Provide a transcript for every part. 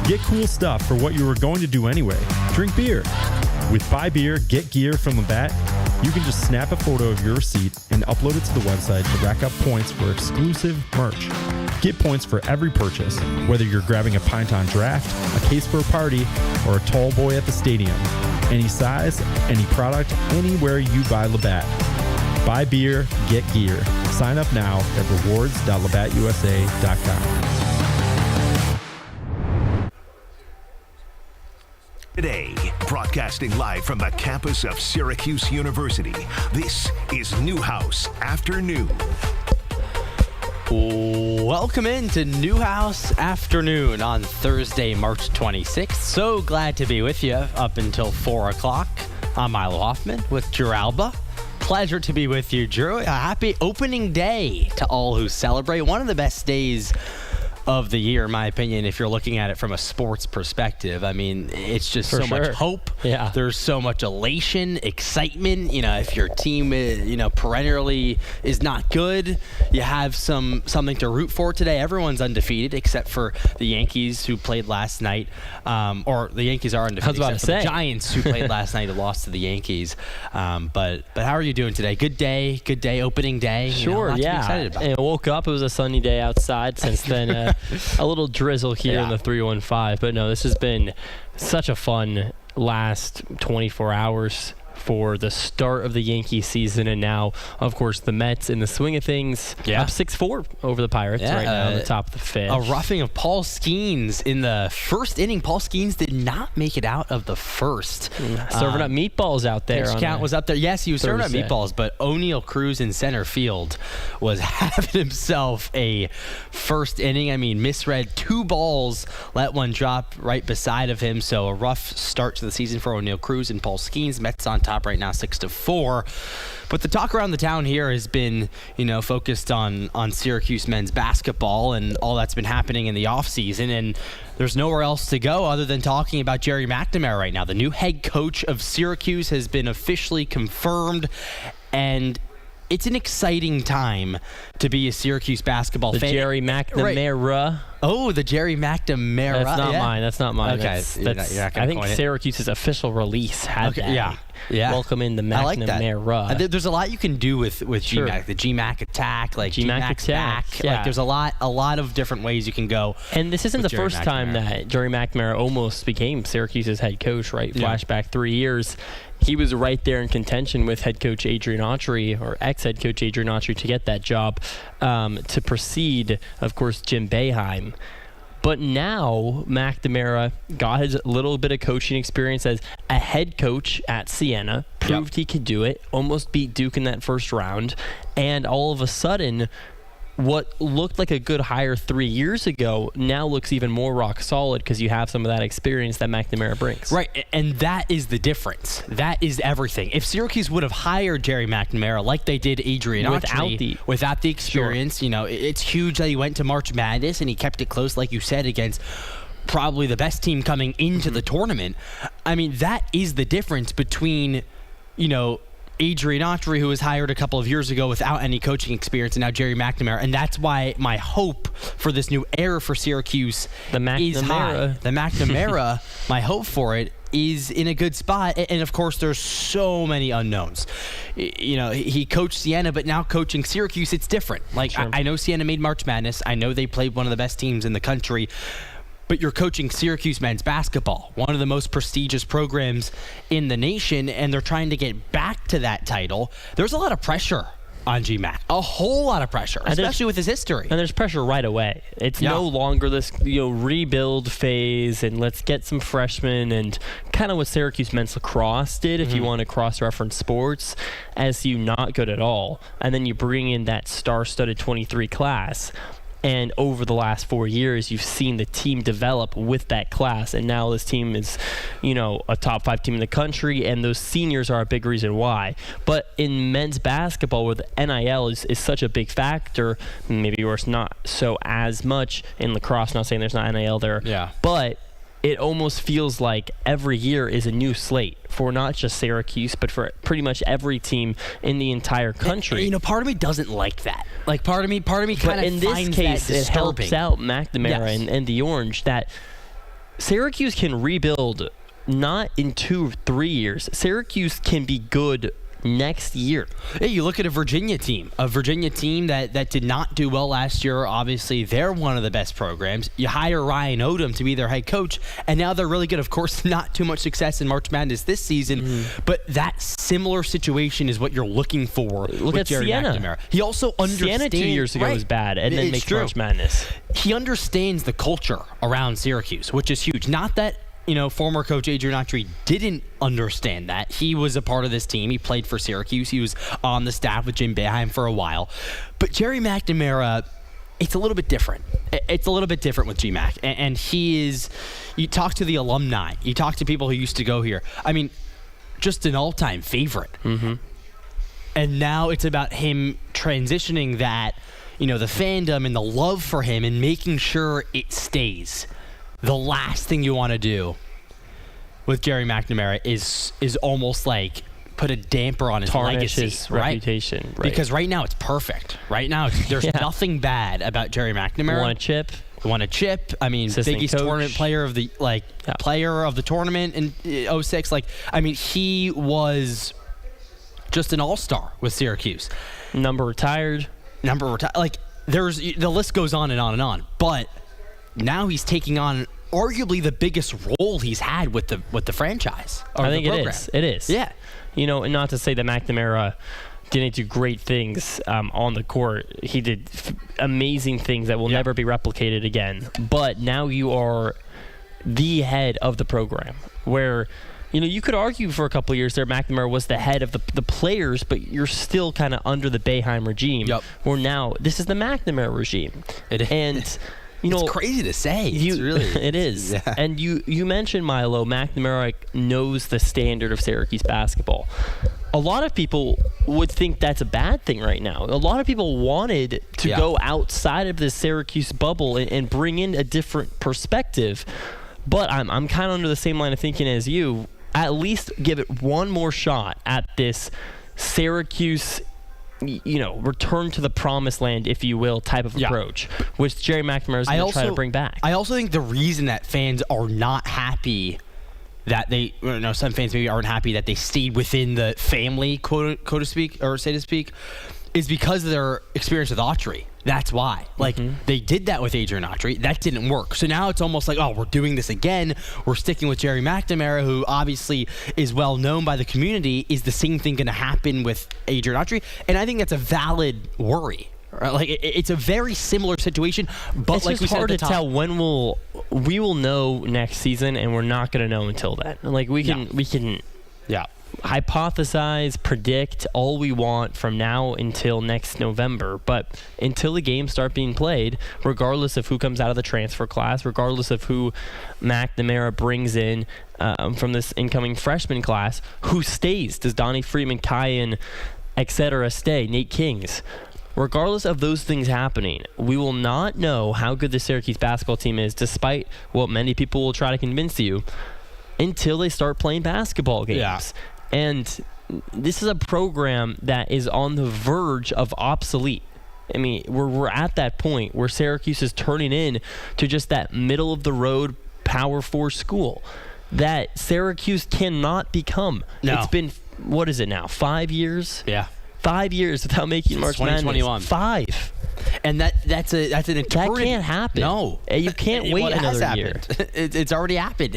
Get cool stuff for what you were going to do anyway. Drink beer. With Buy Beer, Get Gear from Labatt, you can just snap a photo of your receipt and upload it to the website to rack up points for exclusive merch. Get points for every purchase, whether you're grabbing a pint on draft, a case for a party, or a tall boy at the stadium. Any size, any product, anywhere you buy Labatt. Buy beer, get gear. Sign up now at rewards.labattusa.com. Today, broadcasting live from the campus of Syracuse University, this is Newhouse After Noon. Welcome into Newhouse After Noon on Thursday, March 26th. So glad to be with you up until 4 o'clock. I'm Milo Hoffman with Drew Alba. Pleasure to be with you, Drew. A happy opening day to all who celebrate. One of the best days of the year, in my opinion, if you're looking at it from a sports perspective. I mean, it's just so much hope. Yeah. There's so much elation, excitement. You know, if your team, perennially is not good, you have something to root for today. Everyone's undefeated except for the Yankees who played last night. Or the Yankees are undefeated. I was about to say. The Giants who played last night and lost to the Yankees. But how are you doing today? Good day, opening day. Sure, To be yeah. excited about. And I woke up, it was a sunny day outside. Since then, a little drizzle here in the 315. But no, this has been such a fun last 24 hours for the start of the Yankee season, and now, of course, the Mets in the swing of things, up 6-4 over the Pirates right now on the top of the fifth. A roughing of Paul Skeens in the first inning. Paul Skeens did not make it out of the first. Serving up meatballs out there. Pitch count was up there. Yes, he was serving up Thursday. meatballs, but O'Neal Cruz in center field was having himself a first inning. I mean, misread two balls, let one drop right beside of him. So a rough start to the season for O'Neal Cruz and Paul Skeens. Mets on top right now, 6-4. But the talk around the town here has been, focused on Syracuse men's basketball and all that's been happening in the offseason. And there's nowhere else to go other than talking about Jerry McNamara right now. The new head coach of Syracuse has been officially confirmed, and it's an exciting time to be a Syracuse basketball fan. Jerry McNamara. Right. Oh, the Jerry McNamara. That's not mine. Okay. You're not gonna I think Syracuse's official release had that. Yeah. Welcome in the McNamara. I like that. There's a lot you can do with GMAC. The GMAC attack, like GMAC's back. Yeah. Like there's a lot of different ways you can go. And this isn't the first time that Jerry McNamara almost became Syracuse's head coach, right? Yeah. Flashback 3 years. He was right there in contention with head coach Adrian Autry, or ex-head coach Adrian Autry, to get that job, to precede, of course, Jim Boeheim. But now McNamara got his little bit of coaching experience as a head coach at Siena, proved he could do it, almost beat Duke in that first round, and all of a sudden, what looked like a good hire 3 years ago now looks even more rock solid because you have some of that experience that McNamara brings. Right, and that is the difference. That is everything. If Syracuse would have hired Jerry McNamara like they did Adrian Autry, without the experience, it's huge that he went to March Madness and he kept it close, like you said, against probably the best team coming into the tournament. I mean, that is the difference between, Adrian Autry, who was hired a couple of years ago without any coaching experience, and now Jerry McNamara. And that's why my hope for this new era for Syracuse is high. The McNamara, my hope for it is in a good spot. And of course, there's so many unknowns. He coached Siena, but now coaching Syracuse, it's different. Like, sure. I know Siena made March Madness. I know they played one of the best teams in the country. But you're coaching Syracuse men's basketball, one of the most prestigious programs in the nation, and they're trying to get back to that title. There's a lot of pressure on GMAC, a whole lot of pressure, especially with his history. And there's pressure right away. It's no longer this rebuild phase and let's get some freshmen, and kind of what Syracuse men's lacrosse did, if you want to cross-reference sports. SU not good at all, and then you bring in that star-studded 23 class. And over the last 4 years, you've seen the team develop with that class. And now this team is, a top 5 team in the country. And those seniors are a big reason why. But in men's basketball, where the NIL is such a big factor, maybe it's not so as much in lacrosse. Not saying there's not NIL there. Yeah. But it almost feels like every year is a new slate for not just Syracuse, but for pretty much every team in the entire country. Part of me doesn't like that. Like, part of me kind of in this case, it helps out McNamara and the Orange that Syracuse can rebuild not in 2 or 3 years. Syracuse can be good next year. Hey, you look at a Virginia team that did not do well last year. Obviously, they're one of the best programs. You hire Ryan Odom to be their head coach, and now they're really good. Of course, not too much success in March Madness this season, but that similar situation is what you're looking for. Look with at Jerry Siena. McNamara. He also understands. Siena 2 years ago was bad, and then makes March Madness. He understands the culture around Syracuse, which is huge. Not that former coach Adrian Autry didn't understand that. He was a part of this team. He played for Syracuse. He was on the staff with Jim Boeheim for a while. But Jerry McNamara, it's a little bit different. It's a little bit different with GMAC. And he is, you talk to the alumni, you talk to people who used to go here. I mean, just an all-time favorite. Mm-hmm. And now it's about him transitioning that, the fandom and the love for him and making sure it stays. The last thing you want to do with Jerry McNamara is almost like put a damper on his legacy, his reputation. Right. Because right now it's perfect. Right now there's nothing bad about Jerry McNamara. Won a chip. I mean, Assistant biggest coach. tournament player of the player of the tournament in 2006. He was just an all-star with Syracuse. Number retired. There's the list goes on and on and on, but now he's taking on arguably the biggest role he's had with the franchise. I think it is. It is. Yeah. And not to say that McNamara didn't do great things on the court. He did amazing things that will never be replicated again. But now you are the head of the program, where you could argue for a couple of years there McNamara was the head of the players, but you're still kind of under the Boeheim regime. Yep. Where now this is the McNamara regime. And it's crazy to say. It is. Yeah. And you mentioned, Milo, McNamara knows the standard of Syracuse basketball. A lot of people would think that's a bad thing right now. A lot of people wanted to go outside of the Syracuse bubble and bring in a different perspective. But I'm kind of under the same line of thinking as you. At least give it one more shot at this Syracuse return to the promised land, if you will, type of approach, which Jerry McNamara is going to try to bring back. I also think the reason that fans are not happy that some fans maybe aren't happy that they stayed within the family, quote to speak, or say to speak, is because of their experience with Autry. That's why. They did that with Adrian Autry. That didn't work. So now it's almost like, we're doing this again. We're sticking with Jerry McNamara, who obviously is well known by the community. Is the same thing going to happen with Adrian Autry? And I think that's a valid worry. Right? It's a very similar situation, but it's like we said hard at the to top, tell when we will know next season, and we're not going to know until then. We can hypothesize, predict all we want from now until next November, but until the games start being played, regardless of who comes out of the transfer class, regardless of who McNamara brings in from this incoming freshman class, who stays? Does Donnie Freeman, Kyan, etc. stay? Nate Kings? Regardless of those things happening, we will not know how good the Syracuse basketball team is, despite what many people will try to convince you, until they start playing basketball games. Yeah. And this is a program that is on the verge of obsolete. I mean, we're at that point where Syracuse is turning in to just that middle-of-the-road Power 4 school that Syracuse cannot become. No. It's been, what is it now, 5 years? Yeah. 5 years without making March Madness. 2021. 5. And that's an eternity. That can't happen. No, you can't wait another year. It's already happened.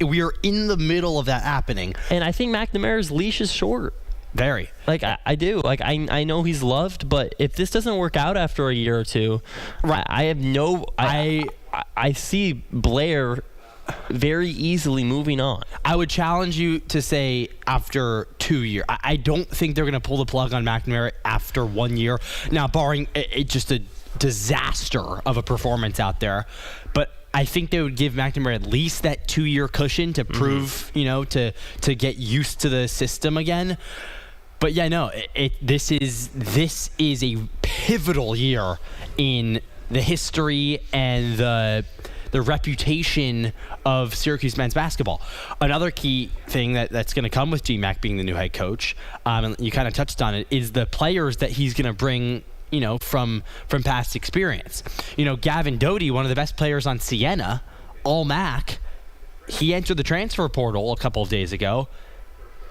We are in the middle of that happening. And I think McNamara's leash is short. Very. I do. I know he's loved, but if this doesn't work out after a year or two, right? I see Blair very easily moving on. I would challenge you to say after 2 years. I don't think they're going to pull the plug on McNamara after 1 year. Now, barring just a disaster of a performance out there. But I think they would give McNamara at least that 2 year cushion to prove, to get used to the system again. But yeah, no, this is a pivotal year in the history and the reputation of Syracuse men's basketball. Another key thing that's going to come with GMAC being the new head coach, and you kind of touched on it, is the players that he's going to bring, from past experience. Gavin Doty, one of the best players on Siena, all MAC, he entered the transfer portal a couple of days ago.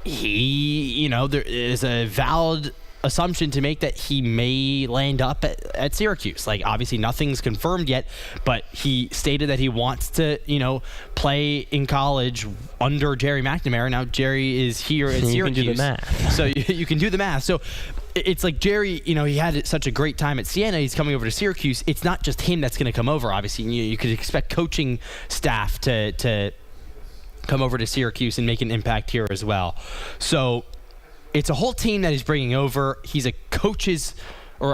There is a valid assumption to make that he may land up at Syracuse. Like, obviously nothing's confirmed yet, but he stated that he wants to, play in college under Jerry McNamara. Now Jerry is here at Syracuse. You can do the math. So you can do the math. So it's like Jerry, he had such a great time at Siena. He's coming over to Syracuse. It's not just him that's going to come over. Obviously, you could expect coaching staff to come over to Syracuse and make an impact here as well. So it's a whole team that he's bringing over. He's a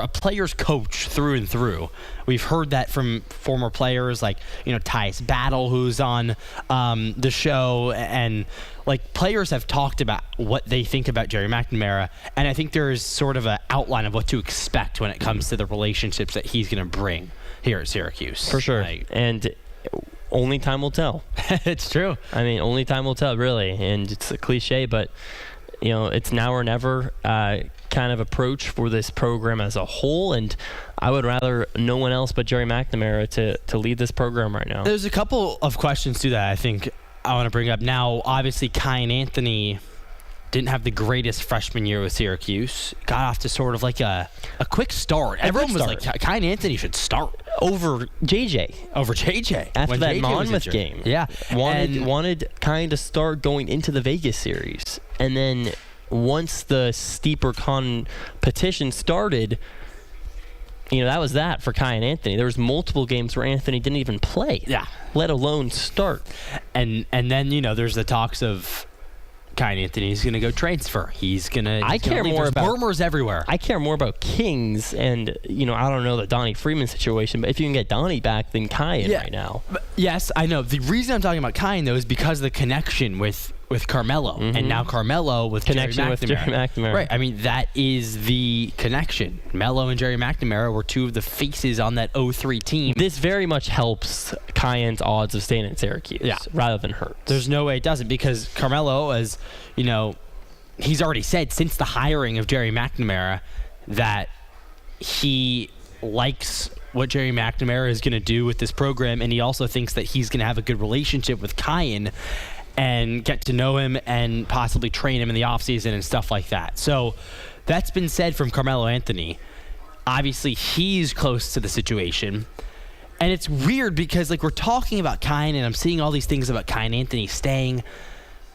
player's coach through and through. We've heard that from former players like, Tyus Battle, who's on the show, and like players have talked about what they think about Jerry McNamara, and I think there is sort of an outline of what to expect when it comes to the relationships that he's going to bring here at Syracuse. For sure. And only time will tell. It's true. I mean, only time will tell, really. And it's a cliche, but it's now or never kind of approach for this program as a whole, and I would rather no one else but Jerry McNamara to lead this program right now. There's a couple of questions to that I think I want to bring up. Now, obviously, Kyan Anthony didn't have the greatest freshman year with Syracuse. Got off to sort of like a quick start. Everyone was like, Kyan Anthony should start. Over JJ. After that Monmouth game. Yeah. Wanted Kyan to start going into the Vegas series. And then once the steeper competition started, that was that for Kyan Anthony. There was multiple games where Anthony didn't even play. Yeah. Let alone start. And then, there's the talks of Kyan Anthony is going to go transfer. He's going to. I care more about rumors everywhere. I care more about Kings, and I don't know the Donnie Freeman situation, but if you can get Donnie back, then Kyan right now. Yes, I know. The reason I'm talking about Kyan though is because of the connection with Carmelo, and now Carmelo with connection Jerry with Jerry McNamara. Right. I mean, that is the connection. Melo and Jerry McNamara were two of the faces on that 03 team. This very much helps Kyan's odds of staying at Syracuse rather than hurts. There's no way it doesn't, because Carmelo, as he's already said since the hiring of Jerry McNamara that he likes what Jerry McNamara is going to do with this program, and he also thinks that he's going to have a good relationship with Kyan and get to know him and possibly train him in the offseason and stuff like that. So that's been said from Carmelo Anthony. Obviously, he's close to the situation. And it's weird because, we're talking about Kyan, and I'm seeing all these things about Kyan Anthony staying.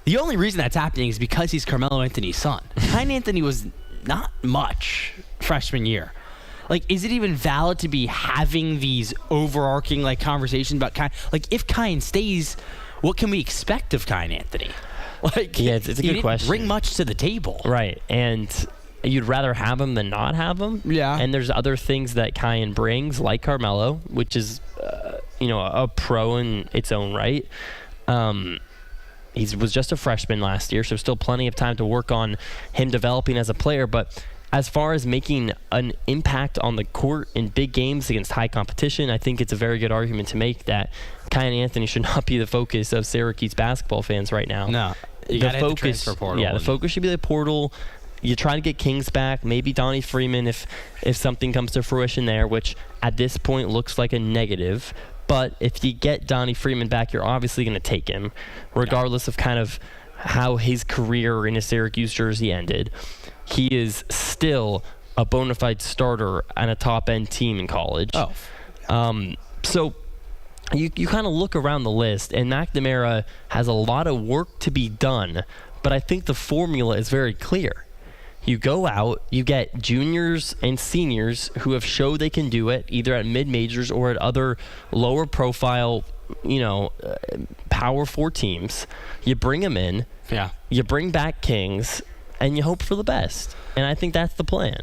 The only reason that's happening is because he's Carmelo Anthony's son. Kyan Anthony was not much freshman year. Is it even valid to be having these overarching, conversations about Kyan? If Kyan stays, what can we expect of Kyan Anthony? It's a good question. Bring much to the table. Right. And you'd rather have him than not have him. Yeah. And there's other things that Kyan brings, like Carmelo, which is, a pro in its own right. He was just a freshman last year, so still plenty of time to work on him developing as a player. But as far as making an impact on the court in big games against high competition, I think it's a very good argument to make that Kyan Anthony should not be the focus of Syracuse basketball fans right now. No. The transfer portal. Yeah, the focus should be the portal. You try to get Kings back, maybe Donnie Freeman if something comes to fruition there, which at this point looks like a negative. But if you get Donnie Freeman back, you're obviously going to take him, regardless of kind of how his career in a Syracuse jersey ended. He is still a bona fide starter on a top-end team in college. So you kind of look around the list, and McNamara has a lot of work to be done, but I think the formula is very clear. You go out, you get juniors and seniors who have showed they can do it, either at mid-majors or at other lower-profile, Power 4 teams. You bring them in. Yeah. You bring back Kings, and you hope for the best. And I think that's the plan.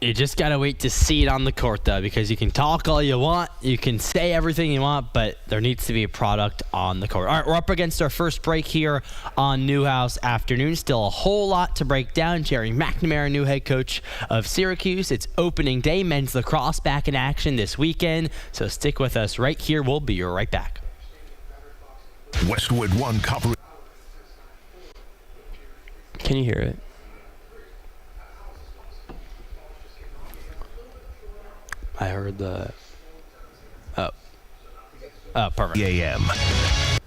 You just got to wait to see it on the court, though, because you can talk all you want, you can say everything you want, but there needs to be a product on the court. All right, we're up against our first break here on Newhouse After Noon. Still a whole lot to break down. Jerry McNamara, new head coach of Syracuse. It's opening day. Men's lacrosse back in action this weekend, so stick with us right here. We'll be right back. Westwood One coverage. Can you hear it? I heard the... Oh, perfect. AM. Perfect.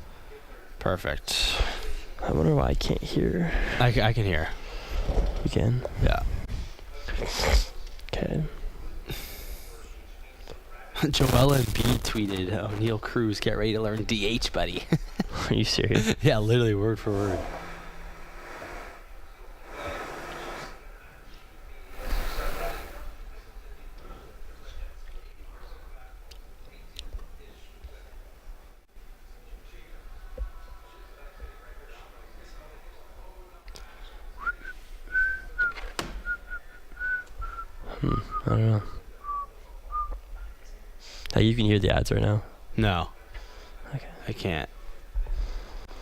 Perfect. I wonder why I can't hear. I can hear. You can? Yeah. Okay. Joel Embiid tweeted, O'Neal Cruz, get ready to learn DH, buddy. Are you serious? Yeah, literally word for word. I don't know. You can hear the ads right now. No. Okay. I can't.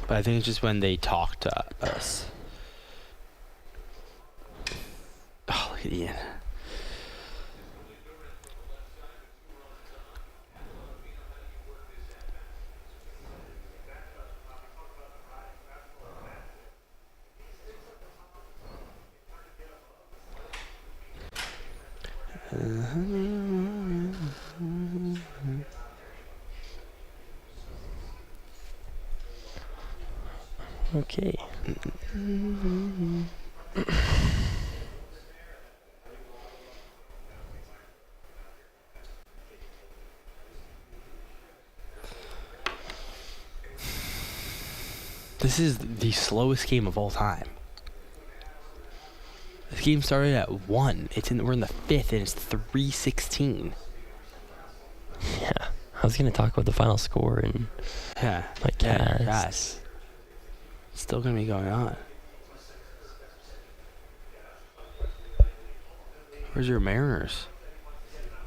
But I think it's just when they talk to us. Oh, look at Ian. Okay. This is the slowest game of all time. This game started at 1. We're in the 5th, and it's 3:16. Yeah. I was going to talk about the final score and Yeah. my cast. Yes. It's still going to be going on. Where's your Mariners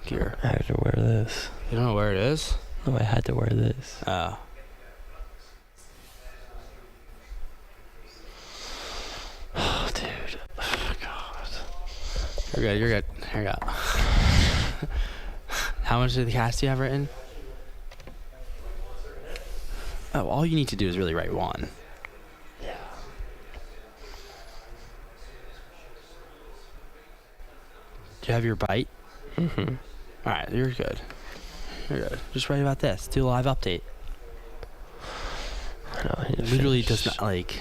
gear? I had to wear this. You don't know where it is? No, I had to wear this. Oh. Oh, dude. Oh, God. You're good. Here you go. How much of the cast do you have written? Oh, all you need to do is really write 1. Yeah. Do you have your bite? Mm-hmm. All right, you're good. You're good. Just write about this. Do a live update. I know, I need to Literally finish. does not like.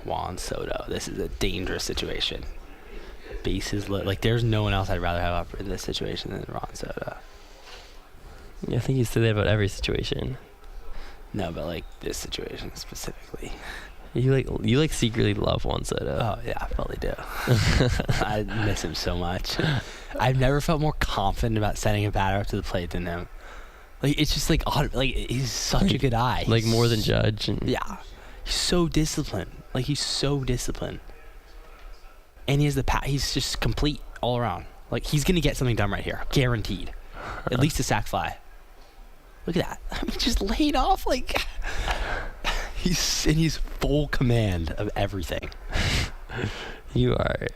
Juan Soto. This is a dangerous situation. Bases like there's no one else I'd rather have up in this situation than Juan Soto. Yeah, I think you say that about every situation. No, but like this situation specifically. You like secretly love Juan Soto. Oh yeah, I probably do. I miss him so much. I've never felt more confident about sending a batter up to the plate than him. Like it's just like he's such a good eye. Like more than Judge. And Yeah, he's so disciplined. Like he's so disciplined, and he has the he's just complete all around. Like he's gonna get something done right here, guaranteed. At least a sac fly. Look at that. I mean, just laid off like. He's full command of everything. You are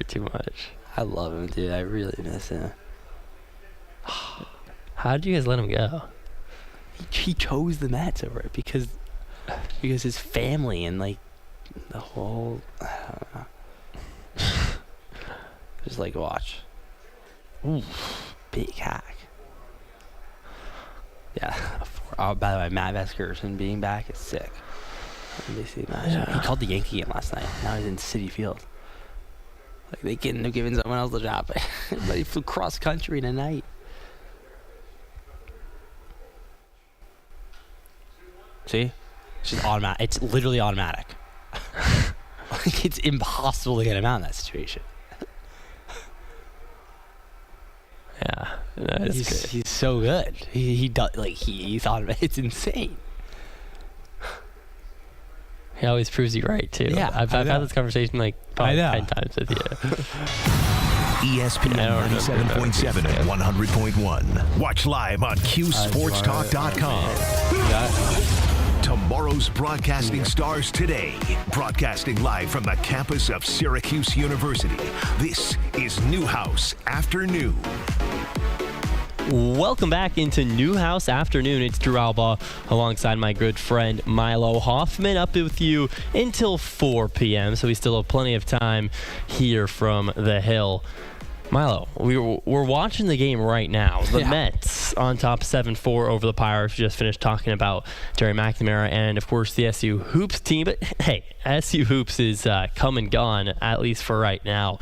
too much. I love him, dude. I really miss him. How did you guys let him go? He chose the Mets over it because his family and like the whole. I don't know. Just like watch. Ooh, big hack. Yeah. By the way, Matt Veskerson being back is sick. Yeah. He called the Yankee game last night. Now he's in Citi Field. Like they couldn't have given someone else the job, but he flew cross country in a night. See, it's just automatic. It's literally automatic. Like it's impossible to get him out in that situation. Yeah, no, He's so good. He does he thought of it. It's insane. He always proves you right too. Yeah, I've had this conversation like probably 10 times with you. ESPN 97.7 and 100.1. Watch live on QSportsTalk.com. Tomorrow's broadcasting stars today. Broadcasting live from the campus of Syracuse University. This is Newhouse After Noon. Welcome back into Newhouse After Noon. It's Drew Alba alongside my good friend Milo Hoffman, up with you until 4 p.m. So we still have plenty of time here from the Hill. Milo, we're watching the game right now. The Mets on top 7-4 over the Pirates. We just finished talking about Jerry McNamara and, of course, the SU Hoops team. But, hey, SU Hoops is come and gone, at least for right now.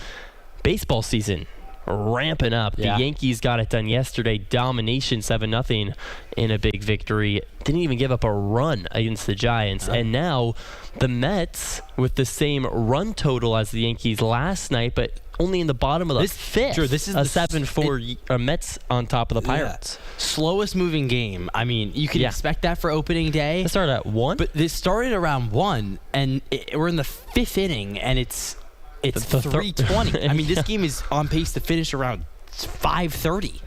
Baseball season ramping up. The Yankees got it done yesterday. Domination, 7-0 in a big victory. Didn't even give up a run against the Giants. And now the Mets with the same run total as the Yankees last night, but only in the bottom of the fifth. Sure, this is a 7-4 Mets on top of the Pirates. Slowest moving game. I mean, you can expect that for opening day. It started at 1? But this started around 1, and we're in the 5th inning, and it's 3:20. I mean, this game is on pace to finish around 5:30.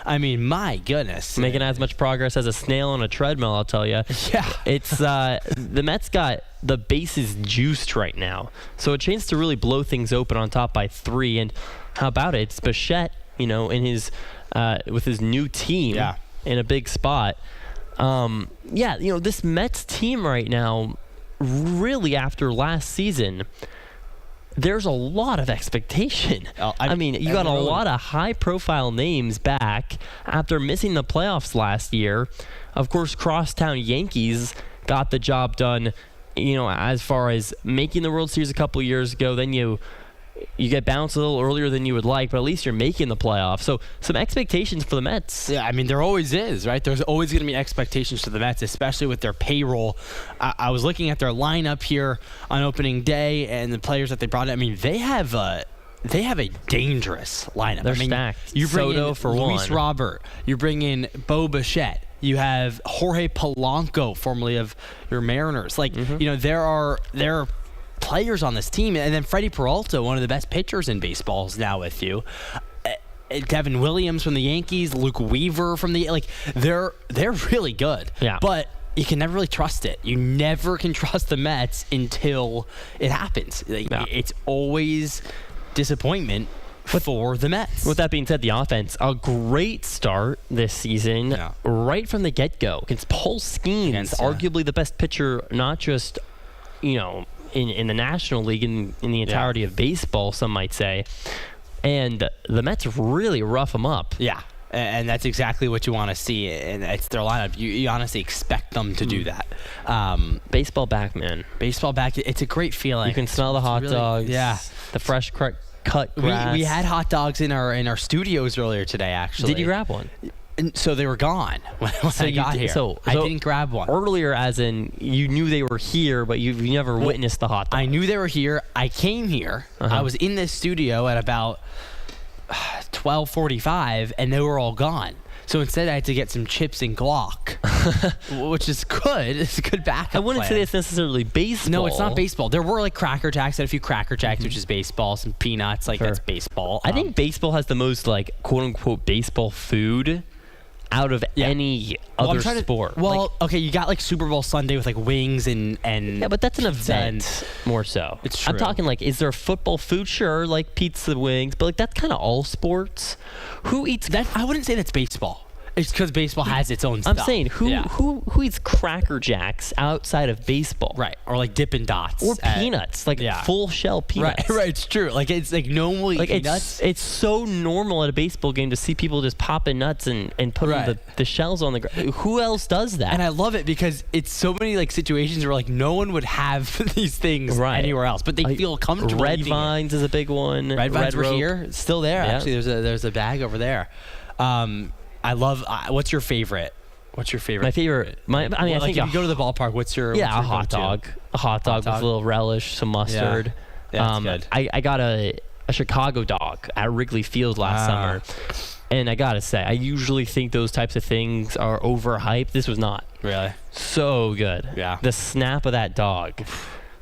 I mean, my goodness. Making as much progress as a snail on a treadmill, I'll tell you. Yeah. It's the Mets got the bases juiced right now. So a chance to really blow things open on top by 3. And how about it? It's Bichette, in his with his new team in a big spot. This Mets team right now, really after last season, there's a lot of expectation. I mean, you got a lot of high-profile names back after missing the playoffs last year. Of course, Crosstown Yankees got the job done, as far as making the World Series a couple years ago. Then you get bounced a little earlier than you would like, but at least you're making the playoffs. So some expectations for the Mets. Yeah, I mean, there always is, right? There's always going to be expectations to the Mets, especially with their payroll. I was looking at their lineup here on opening day and the players that they brought in. I mean, they have a dangerous lineup. They're stacked. You bring Soto in for Luis one. Robert. You bring in Bo Bichette. You have Jorge Polanco, formerly of your Mariners. There are players on this team, and then Freddie Peralta, one of the best pitchers in baseball, is now with you. Devin Williams from the Yankees, Luke Weaver from the they're really good. Yeah. But you can never really trust it. You never can trust the Mets until it happens. It's always disappointment for the Mets. With that being said, the offense, a great start this season, right from the get-go against Paul Skeens, arguably the best pitcher, not just in the National League, in the entirety of baseball, some might say. And the Mets really rough them up. Yeah, and that's exactly what you want to see, and it's their lineup. You honestly expect them to do that. Baseball back, man. Baseball back, it's a great feeling. You can smell the hot dogs. Yeah. The fresh cut grass. We had hot dogs in our studios earlier today, actually. Did you grab one? And so they were gone when I got here. So I didn't grab one. Earlier, as in you knew they were here, but you never witnessed the hot dog. I knew they were here. I came here. I was in this studio at about 12:45, and they were all gone. So instead, I had to get some chips and guac, which is good. It's a good backup. I wouldn't say it's necessarily baseball. No, it's not baseball. There were Cracker Jacks. I had a few Cracker Jacks, which is baseball. Some peanuts, that's baseball. I think baseball has the most quote unquote baseball food out of any other sport. Okay, you got Super Bowl Sunday with wings and yeah, but that's an event more so. It's true. I'm talking is there football food? Sure, pizza, wings, but that's kind of all sports. Who eats that? I wouldn't say that's baseball. It's because baseball has its own stuff. I'm saying who eats Cracker Jacks outside of baseball? Right, or Dippin' Dots or peanuts, full shell peanuts. Right. It's true. It's no one will eat nuts. It's so normal at a baseball game to see people just popping nuts and putting the shells on the ground. Who else does that? And I love it because it's so many situations where no one would have these things anywhere else, but they feel comfortable. Red Vines is a big one. Red Vines were here, still there. Yeah. Actually, there's a bag over there. I love. What's your favorite? My favorite. I think if you go to the ballpark, what's your a hot dog? A hot dog with a little relish, some mustard. Yeah, that's good. I got a Chicago dog at Wrigley Field last summer, and I gotta say, I usually think those types of things are overhyped. This was not. Really? So good. Yeah. The snap of that dog.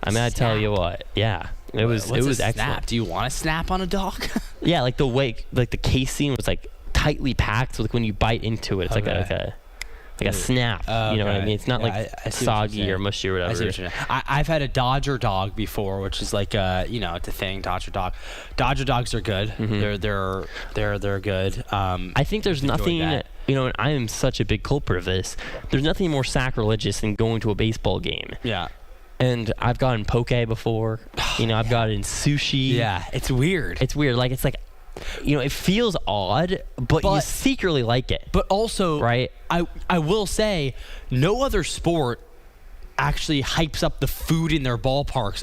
I tell you what. Yeah. It was excellent. Snap? Do you want to snap on a dog? Yeah, the way the casing was tightly packed, so when you bite into it, it's like a snap. You know what I mean? It's not like soggy or mushy or whatever. I see what you're saying. I've had a Dodger dog before, which is like it's a thing. Dodger dog. Dodger dogs are good. They're good. I think there's nothing. And I am such a big culprit of this. There's nothing more sacrilegious than going to a baseball game. Yeah. And I've gotten poke before. I've gotten sushi. Yeah, it's weird. It's weird. Like, it's like, it feels odd, but you secretly like it. But also, right? I will say, no other sport actually hypes up the food in their ballparks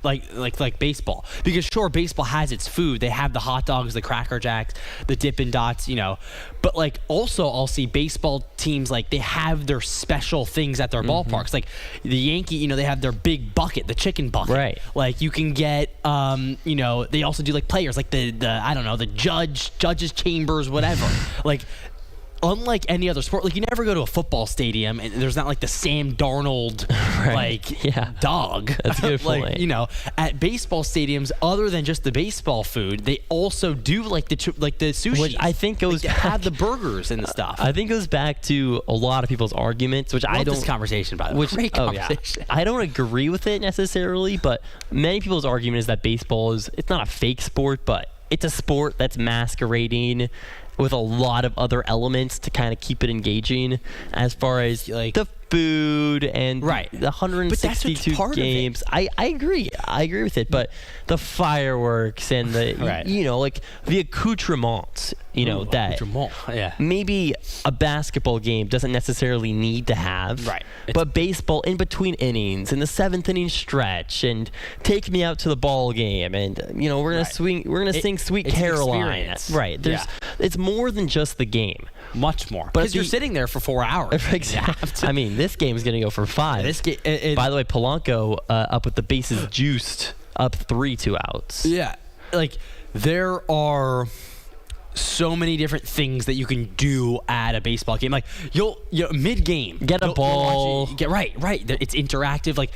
like baseball. Because sure, baseball has its food. They have the hot dogs, the Cracker Jacks, the Dippin' Dots, But like also I'll see baseball teams like they have their special things at their ballparks. Like the Yankee, they have their big bucket, the chicken bucket. Right. Like you can get they also do like players like the I don't know, the judges chambers, whatever. Like unlike any other sport, like you never go to a football stadium and there's not like the Sam Darnold dog. That's a good point. At baseball stadiums, other than just the baseball food, they also do like the sushi. Which I think goes back, have the burgers and the stuff. I think goes back to a lot of people's arguments, which I don't. This conversation, by the way. Great conversation. I don't agree with it necessarily, but many people's argument is that baseball it's not a fake sport, but it's a sport that's masquerading with a lot of other elements to kind of keep it engaging, as far as like the food and the 162 games. I agree with it, but the fireworks and the like the accoutrements, that maybe a basketball game doesn't necessarily need to have. Right. But baseball in between innings and the 7th inning stretch and take me out to the ball game and we're gonna sing Sweet Caroline. Right. It's more than just the game. Much more. Because you're sitting there for 4 hours. Exactly. I mean, this game is going to go for 5. By the way, Polanco up with the bases juiced, up 3 2 outs. Yeah. Like, there are so many different things that you can do at a baseball game. Like, you'll mid-game. Get a ball. Right. It's interactive. Like,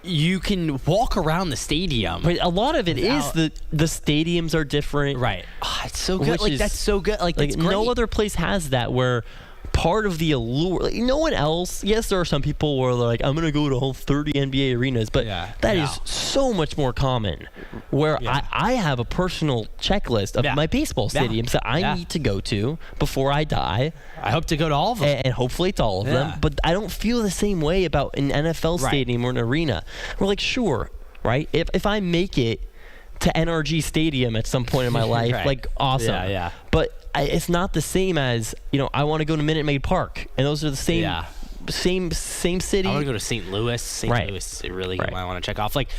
you can walk around the stadium. But a lot of it is the stadiums are different. Right. Oh, it's so good. That's so good. Like no other place has that, where part of the allure, no one else. Yes, there are some people where they're like, I'm going to go to all 30 NBA arenas, but that is so much more common. Where I have a personal checklist of my baseball stadiums that I need to go to before I die. I hope to go to all of them. And hopefully it's all of them. But I don't feel the same way about an NFL stadium or an arena. We're like, sure, right? If I make it to NRG Stadium at some point in my life, like, awesome. Yeah. But it's not the same as, I want to go to Minute Maid Park. And those are the same city. I want to go to St. Louis. St. Louis is really who I want to check off. Like,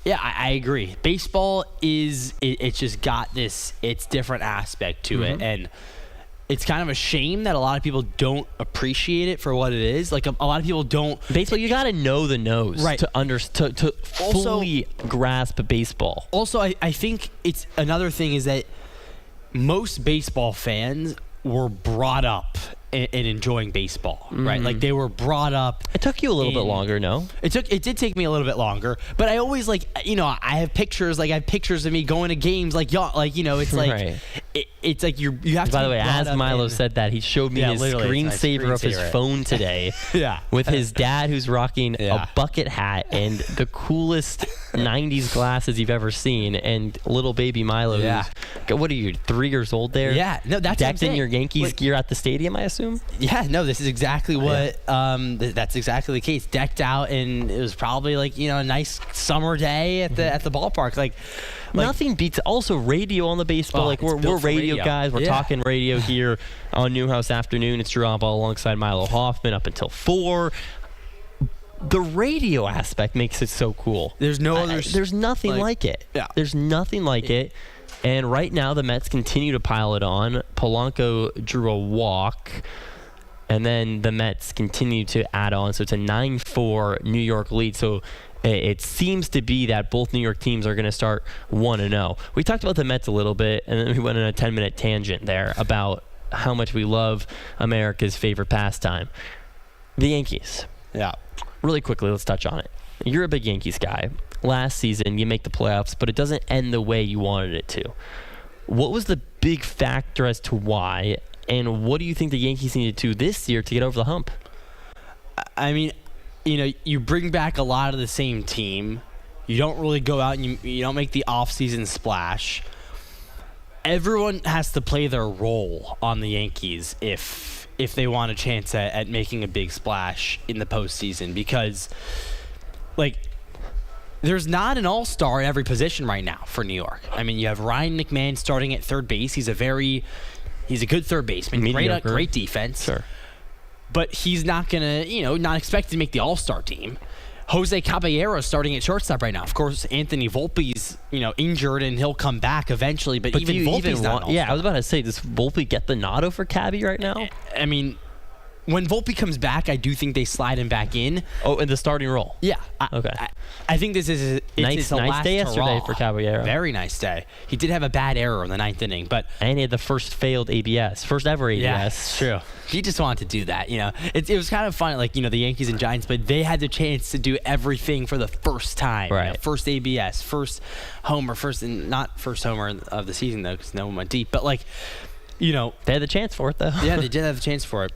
yeah, I agree. Baseball it's just got this, it's different aspect to it. And it's kind of a shame that a lot of people don't appreciate it for what it is. Like, a lot of people don't. Baseball, you got to know the nose to fully grasp baseball. Also, I think it's another thing is that most baseball fans were brought up in enjoying baseball, right? Like, they were brought up. It took you a little bit longer, no? It did take me a little bit longer, but I always I have pictures of me going to games it's like it's like you have to. By the way, as Milo said that, he showed me his screensaver of his phone today. With his dad, who's rocking a bucket hat and the coolest 90s glasses you've ever seen, and little baby Milo. What are you, 3 years old there? Yeah, no, that's decked in your Yankees gear at the stadium, I assume. Yeah, no, this is exactly what. That's exactly the case. Decked out, and it was probably a nice summer day at the ballpark. Like nothing beats also radio on the baseball. We're radio guys. We're talking radio here on Newhouse After Noon. It's Drew Alba alongside Milo Hoffman up until 4. The radio aspect makes it so cool. There's no other. There's nothing like it. Yeah. There's nothing like it. And right now the Mets continue to pile it on. Polanco drew a walk, and then the Mets continue to add on. So it's a 9-4 New York lead. So it seems to be that both New York teams are going to start 1-0. We talked about the Mets a little bit, and then we went on a 10-minute tangent there about how much we love America's favorite pastime, the Yankees. Yeah. Really quickly, let's touch on it. You're a big Yankees guy. Last season, you make the playoffs, but it doesn't end the way you wanted it to. What was the big factor as to why, And what do you think the Yankees needed to this year to get over the hump? I mean, you bring back a lot of the same team. You don't really go out and you don't make the offseason splash. Everyone has to play their role on the Yankees if they want a chance at making a big splash in the postseason, because there's not an all-star at every position right now for New York. I mean, you have Ryan McMahon starting at third base. He's a good third baseman. Great defense. Sure. But he's not going to, not expected to make the all-star team. Jose Caballero starting at shortstop right now. Of course, Anthony Volpe's, injured and he'll come back eventually. But even Volpe's not an all-star. Yeah, I was about to say, does Volpe get the nod over Cabby right now? I mean, when Volpe comes back, I do think they slide him back in. Oh, in the starting role? Yeah. Okay. I think this is nice day yesterday for Caballero. Very nice day. He did have a bad error in the ninth inning, and he had the first ever ABS. Yeah, true. He just wanted to do that. It was kind of fun. The Yankees and Giants, but they had the chance to do everything for the first time. Right. First ABS, first homer, not first homer of the season though, because no one went deep. But they had the chance for it though. Yeah, they did have the chance for it.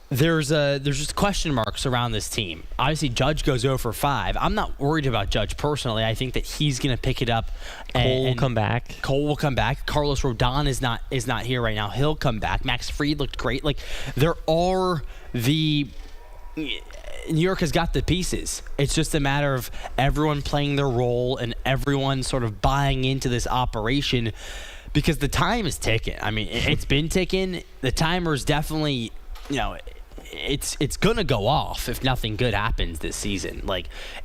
There's just question marks around this team. Obviously, Judge goes 0 for 5. I'm not worried about Judge personally. I think that he's going to pick it up. Cole will come back. Carlos Rodon is not here right now. He'll come back. Max Fried looked great. New York has got the pieces. It's just a matter of everyone playing their role and everyone sort of buying into this operation, because the time is ticking. I mean, it's been ticking. The timer's definitely, it's gonna go off if nothing good happens this season.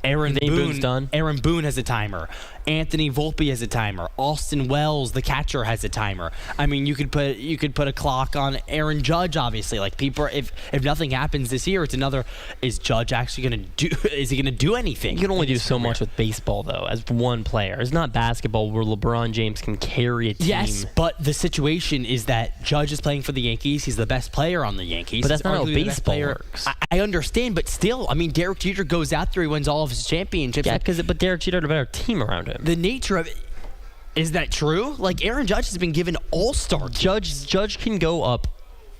Aaron Boone's done. Aaron Boone has a timer. Anthony Volpe has a timer. Austin Wells, the catcher, has a timer. I mean, you could put a clock on Aaron Judge. Obviously, people. If nothing happens this year, it's another. Is Judge actually gonna do? Is he gonna do anything? You can only do so much with baseball, though, as one player. It's not basketball where LeBron James can carry a team. Yes, but the situation is that Judge is playing for the Yankees. He's the best player on the Yankees. But that's not how baseball works. I understand, but still, I mean, Derek Jeter goes out there, he wins all of his championships. Yeah, but Derek Jeter had a better team around him. The nature of it, is that true? Aaron Judge has been given all-star. Judge can go up,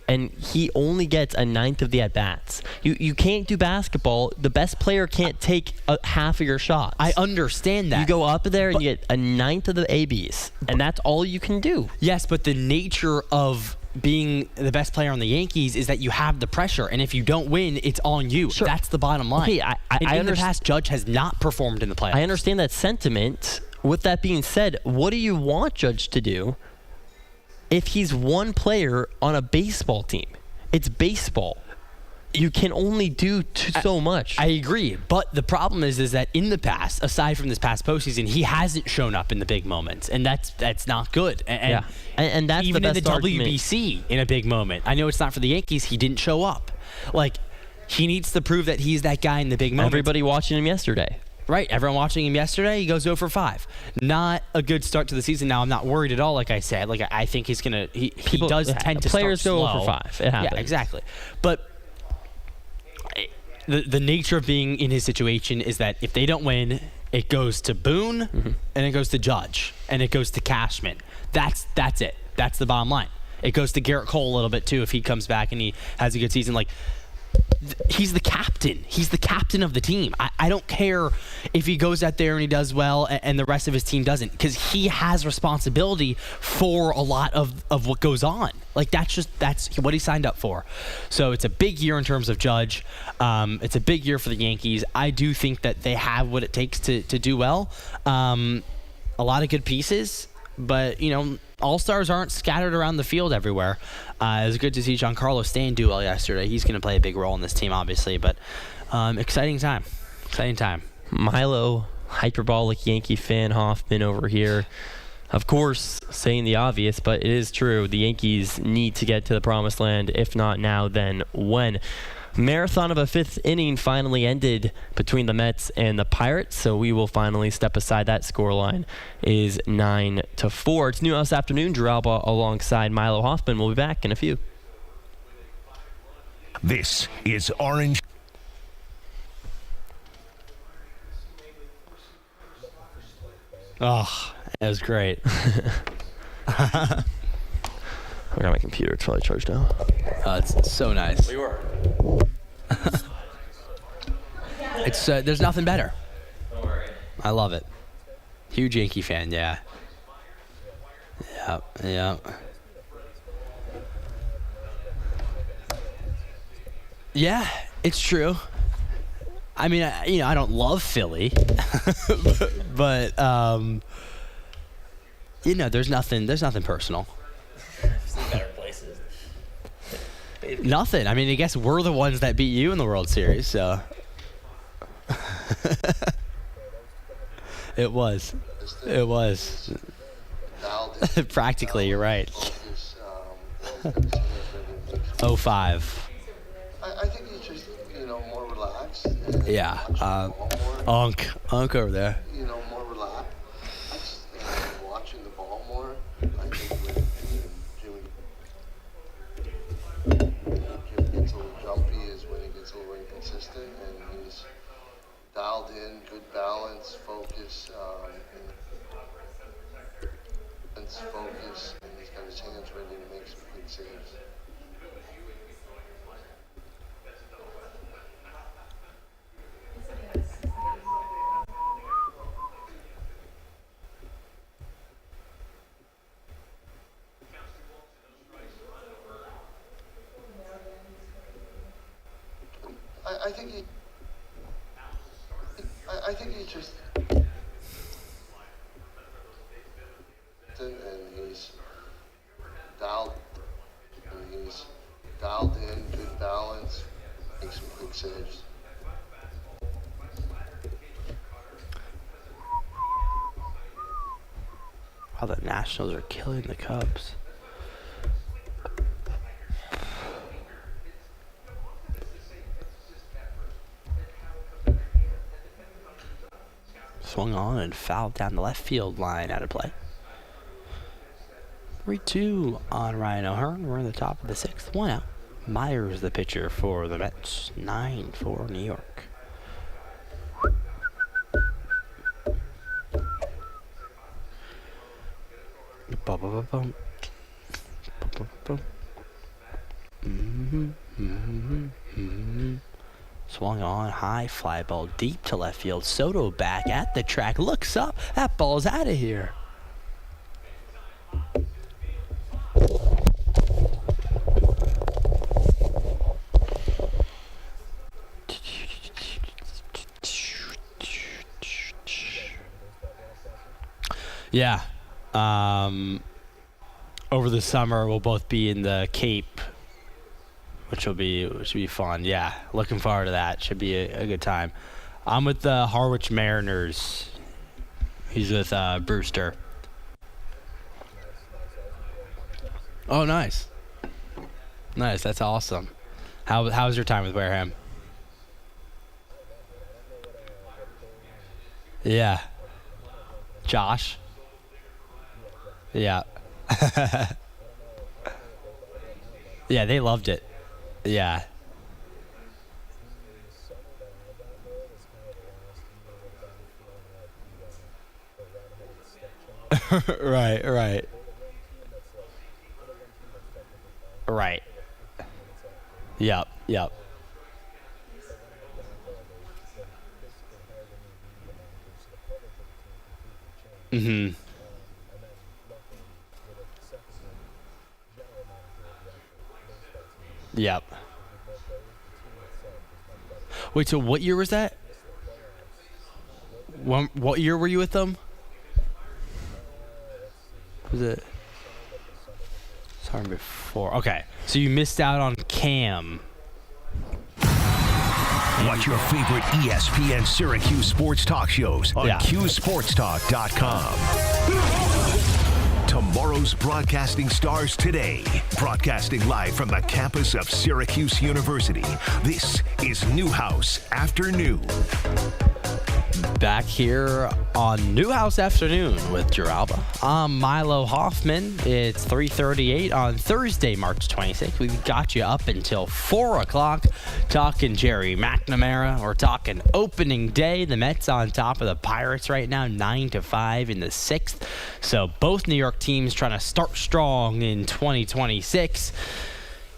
and he only gets a ninth of the at-bats. You can't do basketball. The best player can't take half of your shots. I understand that. You go up there and you get a ninth of the ABs, and that's all you can do. Yes, but the nature of being the best player on the Yankees is that you have the pressure, and if you don't win, it's on you. Sure. That's the bottom line. Okay, in the past, Judge has not performed in the playoffs. I understand that sentiment. With that being said, what do you want Judge to do if he's one player on a baseball team? It's baseball. You can only do so much. I agree, but the problem is that in the past, aside from this past postseason, he hasn't shown up in the big moments, and that's not good. And that's even the best in the argument. WBC in a big moment. I know it's not for the Yankees. He didn't show up. He needs to prove that he's that guy in the big moments. Everybody watching him yesterday. Right, everyone watching him yesterday, he goes 0 for 5. Not a good start to the season. Now, I'm not worried at all, like I said. I think he's going to... He does tend to players start go slow. 0 for 5. It happens. Yeah, exactly. But the nature of being in his situation is that if they don't win, it goes to Boone, and it goes to Judge, and it goes to Cashman. That's it. That's the bottom line. It goes to Garrett Cole a little bit, too, if he comes back and he has a good season. He's the captain. He's the captain of the team. I don't care if he goes out there and he does well and the rest of his team doesn't, because he has responsibility for a lot of what goes on. That's what he signed up for. So it's a big year in terms of Judge. It's a big year for the Yankees. I do think that they have what it takes to do well. A lot of good pieces, but all-stars aren't scattered around the field everywhere. It was good to see Giancarlo Stanton do well yesterday. He's going to play a big role in this team, obviously, but exciting time. Exciting time. Milo, hyperbolic Yankee fan Hoffman over here. Of course, saying the obvious, but it is true. The Yankees need to get to the promised land. If not now, then when? Marathon of a fifth inning finally ended between the Mets and the Pirates, so we will finally step aside. That scoreline is 9-4. It's Newhouse After Noon. Drew Alba alongside Milo Hoffman. We'll be back in a few. This is Orange. Oh, that was great. I got my computer. It's probably charged now. It's so nice. We were. It's there's nothing better. Don't worry. I love it. Huge Yankee fan, yeah. Yep. Yeah, it's true. I mean, I don't love Philly, but there's nothing personal. Better places. Nothing. I mean, I guess we're the ones that beat you in the World Series, so. It was. Practically, you're right. 05. I think he's just, more relaxed. Yeah. Unk over there. More relaxed and watching the ball more. I think when Jimmy gets a little jumpy is when he gets a little inconsistent, and he's dialed in, good balance, focus, and he's got his hands ready to make some big saves. I think he just, and he's dialed in, good balance, makes some quick saves. Wow, the Nationals are killing the Cubs. Swung on and fouled down the left field line, out of play. 3-2 on Ryan O'Hearn. We're in the top of the 6th. 1 out. Myers the pitcher for the Mets. 9 for New York. Bum. Swung on, high fly ball deep to left field. Soto back at the track, looks up. That ball's out of here. Yeah. Over the summer, we'll both be in the Cape, which will be fun. Yeah, looking forward to that. Should be a good time. I'm with the Harwich Mariners. He's with Brewster. Oh, nice. Nice. That's awesome. How's your time with Wareham? Yeah. Josh? Yeah. Yeah, they loved it. Yeah. Right. Yep. Mm-hmm. Yep. Wait, so what year was that? What year were you with them? Was it? Sorry, before. Okay, so you missed out on Cam. Watch your favorite ESPN Syracuse sports talk shows on QSportsTalk.com. Tomorrow's broadcasting stars today. Broadcasting live from the campus of Syracuse University. This is Newhouse After Noon. Back here on Newhouse After Noon with Geralba. I'm Milo Hoffman. It's 3:38 on Thursday, March 26th. We've got you up until 4 o'clock talking Jerry McNamara. We're talking opening day. The Mets on top of the Pirates right now, 9-5 in the 6th. So both New York teams trying to start strong in 2026.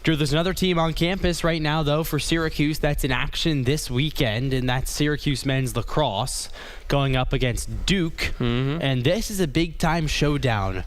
Drew, there's another team on campus right now, though, for Syracuse that's in action this weekend, and that's Syracuse men's lacrosse going up against Duke. Mm-hmm. And this is a big-time showdown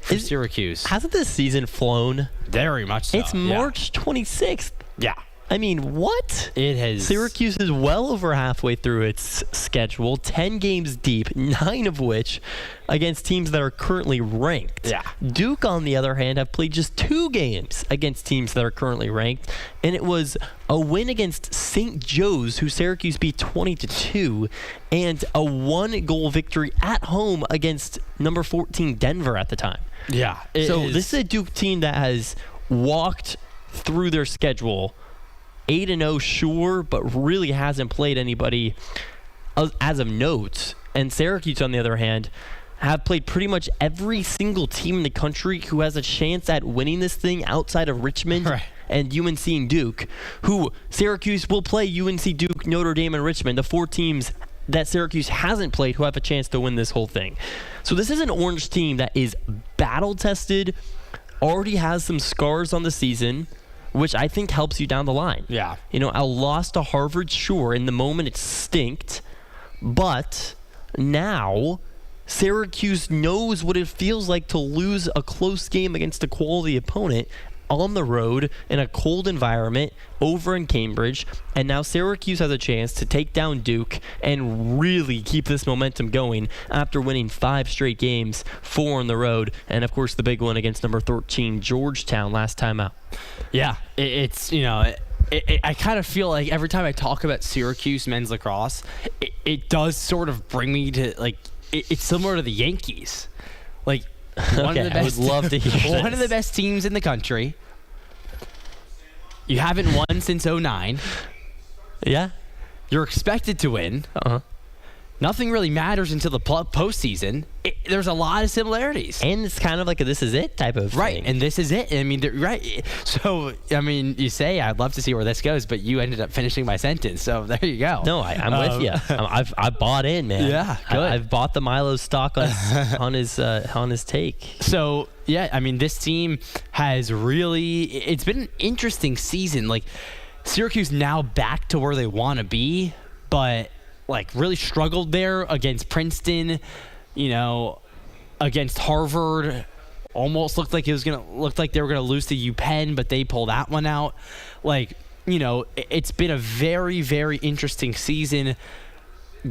for Syracuse. Hasn't this season flown? Very much so. It's March 26th. Yeah. I mean, what? It has. Syracuse is well over halfway through its schedule, 10 games deep, 9 of which against teams that are currently ranked. Yeah. Duke, on the other hand, have played just 2 games against teams that are currently ranked, and it was a win against St. Joe's, who Syracuse beat 20-2, and a 1-goal victory at home against number 14 Denver at the time. Yeah. So this is a Duke team that has walked through their schedule 8-0, sure, but really hasn't played anybody as of note. And Syracuse, on the other hand, have played pretty much every single team in the country who has a chance at winning this thing outside of Richmond and UNC and Duke, who Syracuse will play UNC, Duke, Notre Dame, and Richmond, the 4 teams that Syracuse hasn't played who have a chance to win this whole thing. So this is an Orange team that is battle-tested, already has some scars on the season, which I think helps you down the line. Yeah. You know, a loss to Harvard, sure, in the moment it stinked, but now Syracuse knows what it feels like to lose a close game against a quality opponent on the road in a cold environment over in Cambridge, and now Syracuse has a chance to take down Duke and really keep this momentum going after winning 5 straight games, 4 on the road, and of course the big one against number 13 Georgetown last time out. Yeah, it's, you know, I kind of feel like every time I talk about Syracuse men's lacrosse, it does sort of bring me to, like, it's similar to the Yankees. Like, one of the best, I would love to hear one of the best teams in the country. You haven't won since 2009. Yeah. You're expected to win. Uh-huh. Nothing really matters until the postseason. There's a lot of similarities. And it's kind of like a this is it type of right, thing. And this is it. I mean, right. So, I mean, you say I'd love to see where this goes, but you ended up finishing my sentence. So there you go. No, I'm with you. I bought in, man. Yeah, good. I've bought the Milo stock on his take. So yeah, I mean, this team has really. It's been an interesting season. Like, Syracuse now back to where they want to be, but like really struggled there against Princeton, you know, against Harvard. Almost looked like they were gonna lose to UPenn, but they pulled that one out. Like, you know, it's been a very, very interesting season.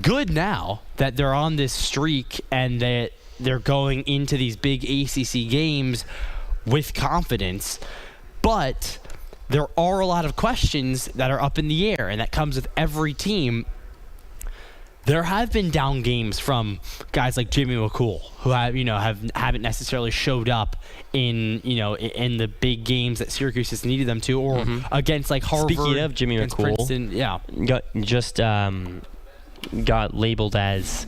Good now that they're on this streak and that they're going into these big ACC games with confidence, but there are a lot of questions that are up in the air, and that comes with every team. There have been down games from guys like Jimmy McCool, who haven't necessarily showed up in the big games that Syracuse has needed them to, or against like Harvard. Speaking of Jimmy McCool, Princeton, got labeled as,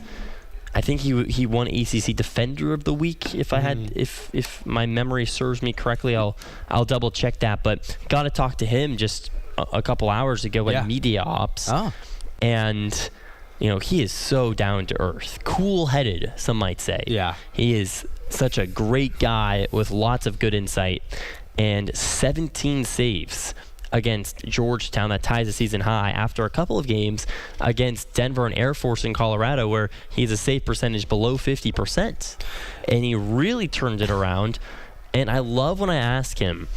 I think he won ACC Defender of the Week. If my memory serves me correctly, I'll double check that. But got to talk to him just a couple hours ago at Media Ops, and. You know, he is so down to earth, cool-headed, some might say. Yeah. He is such a great guy with lots of good insight, and 17 saves against Georgetown. That ties the season high after a couple of games against Denver and Air Force in Colorado, where he has a save percentage below 50%. And he really turned it around. And I love when I ask him,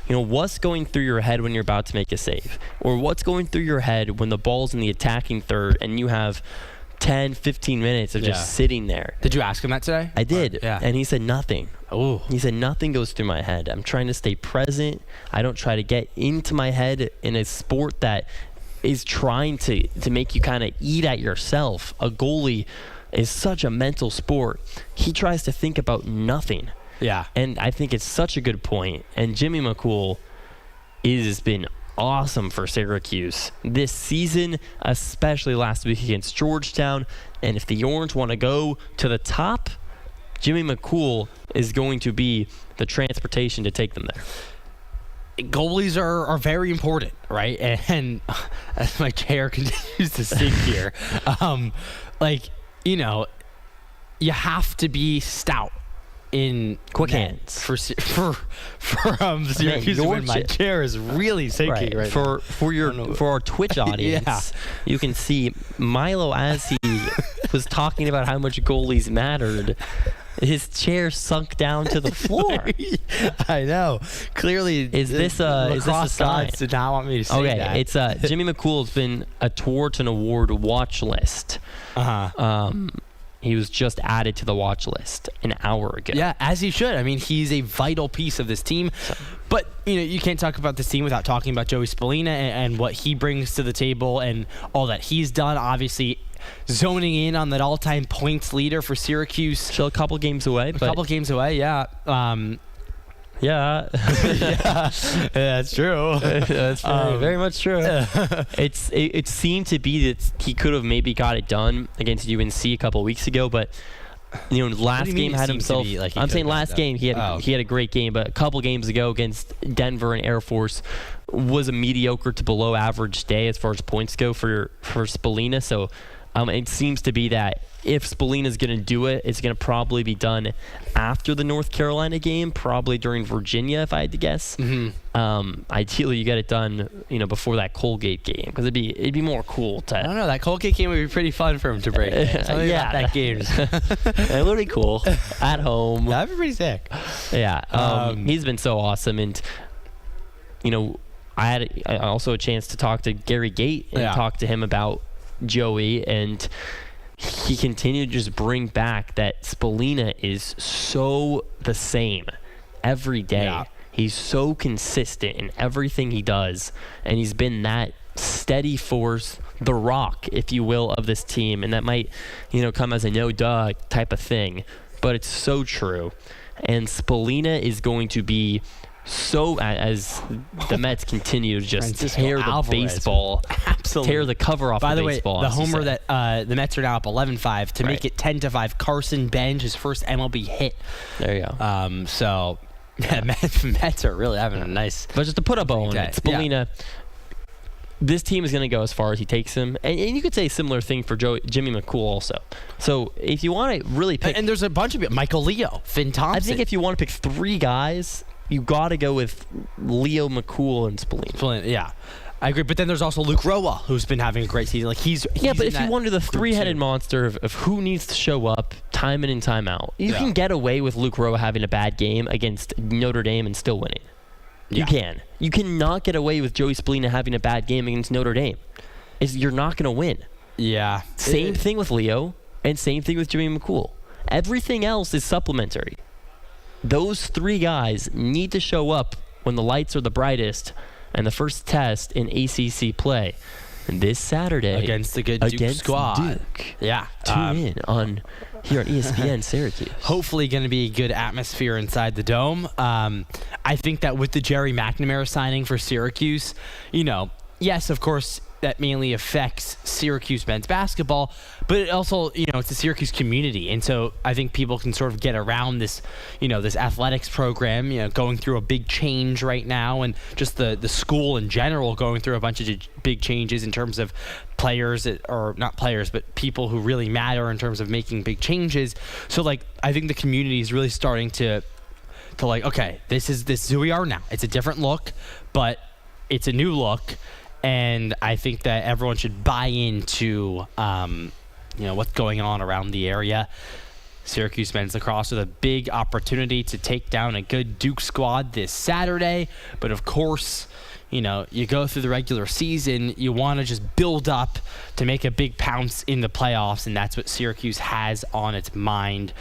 you know, what's going through your head when you're about to make a save? Or what's going through your head when the ball's in the attacking third and you have 10, 15 minutes of just sitting there? Did you ask him that today? I did. Yeah. And he said nothing. Oh. He said nothing goes through my head. I'm trying to stay present. I don't try to get into my head in a sport that is trying to make you kind of eat at yourself. A goalie is such a mental sport. He tries to think about nothing. Yeah. And I think it's such a good point. And Jimmy McCool has been awesome for Syracuse this season, especially last week against Georgetown. And if the Orange want to go to the top, Jimmy McCool is going to be the transportation to take them there. Goalies are very important, right? And as my chair continues to sink here, you have to be stout in quick hands for Syracuse. My chair is really sinking right now. For our Twitch audience, you can see Milo as he was talking about how much goalies mattered. His chair sunk down to the floor. I know. Clearly, is this a sign? Did not want me to say that. Okay, it's Jimmy McCool has been a Thornton Award watch list. He was just added to the watch list an hour ago. Yeah, as he should. I mean, he's a vital piece of this team. But you can't talk about this team without talking about Joey Spallina and what he brings to the table and all that he's done. Obviously, zoning in on that all-time points leader for Syracuse. Still a couple games away. Yeah. Yeah, that's true. That's very much true. It seemed to be that he could have maybe got it done against UNC a couple weeks ago, but last game had himself. I'm saying last game he had a great game, but a couple games ago against Denver and Air Force was a mediocre to below average day as far as points go for Spallina. So it seems to be that if Spallina's going to do it, it's going to probably be done after the North Carolina game, probably during Virginia, if I had to guess. Mm-hmm. Ideally, you get it done, before that Colgate game, because it'd be more cool to. I don't know. That Colgate game would be pretty fun for him to break. That game. It would be cool at home. That'd be pretty sick. Yeah. He's been so awesome, and I had also a chance to talk to Gary Gate and talk to him about Joey, and he continued to just bring back that Spallina is so the same every day. Yeah. He's so consistent in everything he does, and he's been that steady force, the rock, if you will, of this team. And that might, come as a no-duh type of thing, but it's so true. And Spallina is going to be so, as the Mets continue to just tear the baseball, absolutely tear the cover off the baseball. By the way, the homer that the Mets are now up 11-5 to make it 10-5. Carson Benj, his first MLB hit. There you go. So Mets are really having a nice. But just to put a bow on it, Spallina. This team is going to go as far as he takes him. And you could say a similar thing for Jimmy McCool also. So if you want to really pick. And there's a bunch of it. Michael Leo, Finn Thompson. I think if you want to pick three guys, you got to go with Leo, McCool, and Spallina. Yeah, I agree. But then there's also Luke Roa, who's been having a great season. But if you wanted the three-headed monster of who needs to show up time in and time out, you can get away with Luke Roa having a bad game against Notre Dame and still winning. You can. You cannot get away with Joey Spallina having a bad game against Notre Dame. You're not going to win. Yeah. Same thing with Leo, and same thing with Jimmy McCool. Everything else is supplementary. Those three guys need to show up when the lights are the brightest and the first test in ACC play. And this Saturday against the good Duke squad. Duke. Yeah. Tune in here on ESPN Syracuse. Hopefully going to be a good atmosphere inside the Dome. I think that with the Jerry McNamara signing for Syracuse, yes, of course, that mainly affects Syracuse men's basketball, but it also, it's a Syracuse community. And so I think people can sort of get around this, this athletics program, going through a big change right now, and just the school in general going through a bunch of big changes in terms of players, or not players, but people who really matter in terms of making big changes. So I think the community is really starting to okay, this is who we are now. It's a different look, but it's a new look. And I think that everyone should buy into, what's going on around the area. Syracuse men's lacrosse with a big opportunity to take down a good Duke squad this Saturday. But of course, you go through the regular season, you want to just build up to make a big pounce in the playoffs, and that's what Syracuse has on its mind.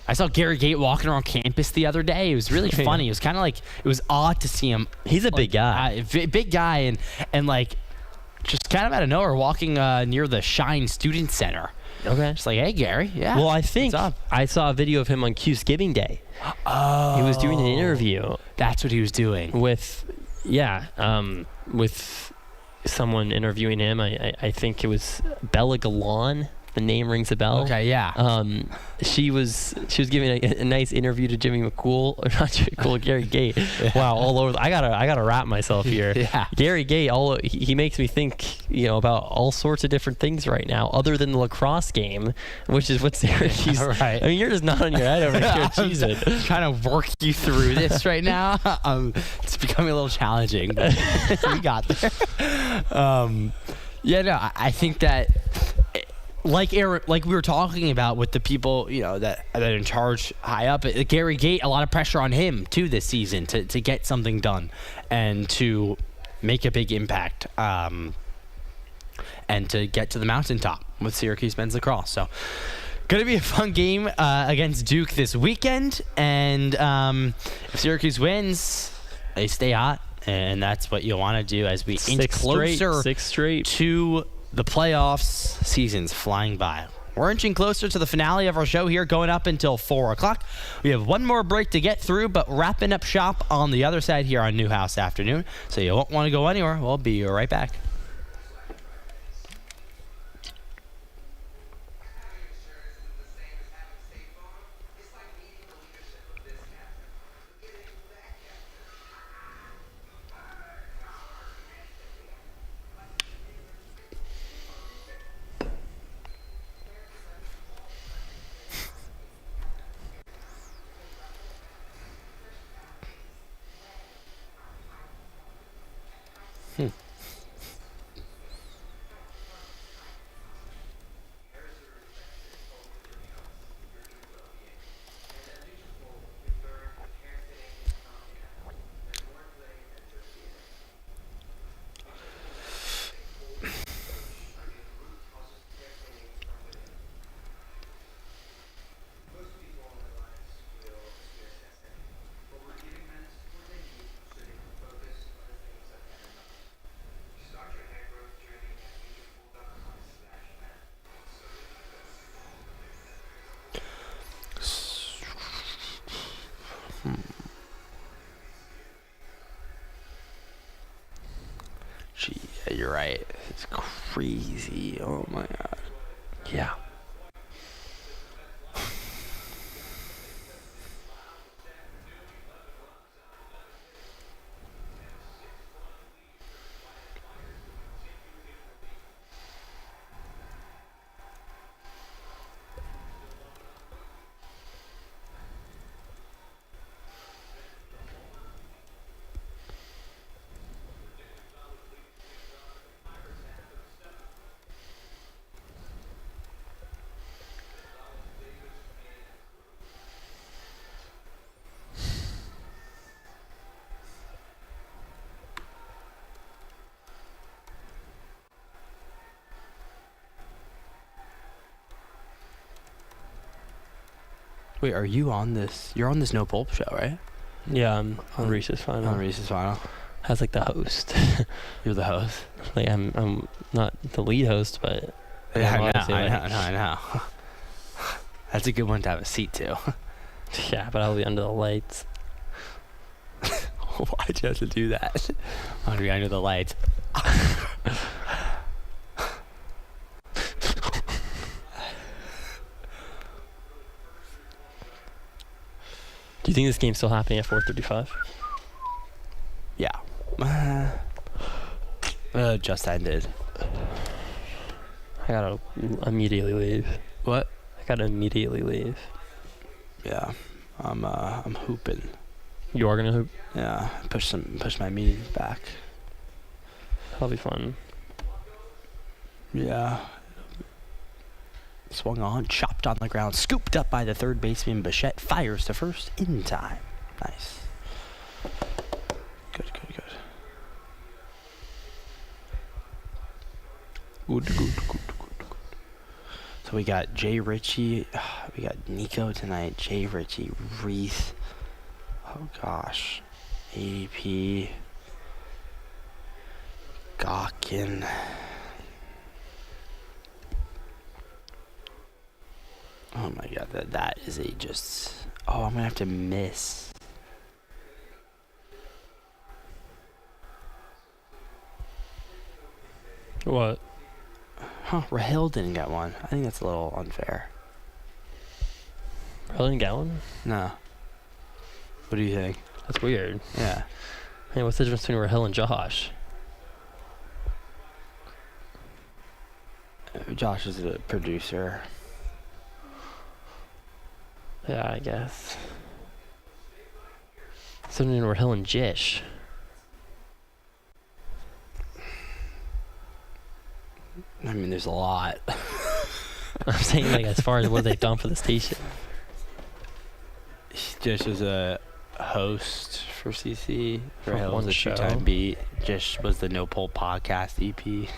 I saw Gary Gate walking around campus the other day. It was really funny. It was kind of it was odd to see him. He's a big guy. Big guy, and just kind of out of nowhere walking near the Shine Student Center. Okay. Just hey, Gary. Yeah. Well, I think I saw a video of him on Thanksgiving Day. Oh. He was doing an interview. That's what he was doing. With with someone interviewing him, I think it was Bella Galan. The name rings a bell. Okay, yeah. She was giving a nice interview to Jimmy McCool, or not Jimmy McCool, Gary Gate. Yeah. Wow, all over. I gotta wrap myself here. Yeah. Gary Gate, he makes me think, about all sorts of different things right now, other than the lacrosse game, which is what Syracuse. Right. I mean, you're just nodding your head over here. Jesus. I'm trying to work you through this right now. It's becoming a little challenging, but we got there. I think that. Like we were talking about with the people, that are in charge high up, Gary Gate, a lot of pressure on him too this season to get something done and to make a big impact, and to get to the mountaintop with Syracuse men's lacrosse. So, going to be a fun game against Duke this weekend, and if Syracuse wins, they stay hot, and that's what you'll want to do as we inch closer Six straight to the playoffs. Season's flying by. We're inching closer to the finale of our show here, going up until 4 o'clock. We have one more break to get through, but wrapping up shop on the other side here on Newhouse Afternoon. So you won't want to go anywhere. We'll be right back. Gee, yeah, you're right. It's crazy. Oh my God. Yeah. Wait, are you on this? You're on this No Pulp show, right? Yeah, I'm on Reese's Final. On Reese's Final. As like the host. You're the host. Like I'm not the lead host, but Yeah, I know. That's a good one to have a seat to. yeah, but I'll be under the lights. Why'd you have to do that? I want to be under the lights. Do you think this game's still happening at 4:35? Yeah. Just ended. I gotta immediately leave. What? I gotta immediately leave. Yeah. I'm hooping. You are gonna hoop? Yeah. Push my meetings back. That'll be fun. Yeah. Swung on, chopped on the ground, scooped up by the third baseman. Bichette fires to first in time. Nice. Good. Good. So we got Jay Ritchie. We got Nico tonight. Jay Ritchie, Reese. Oh gosh. ADP. Gawkin. Oh my God, that is a just. Oh, I'm gonna have to miss. What? Rahil didn't get one. I think that's a little unfair. Rahil didn't get one? No. What do you think? That's weird. Yeah. Hey, what's the difference between Rahil and Josh? Josh is a producer. Yeah, I guess. Something in Rahil and Jish. I mean, there's a lot. I'm saying, like, as far as what they've done for the station. Jish was a host for CC. For Rahil one was a show. two-time beat. Jish was the No Poll podcast EP.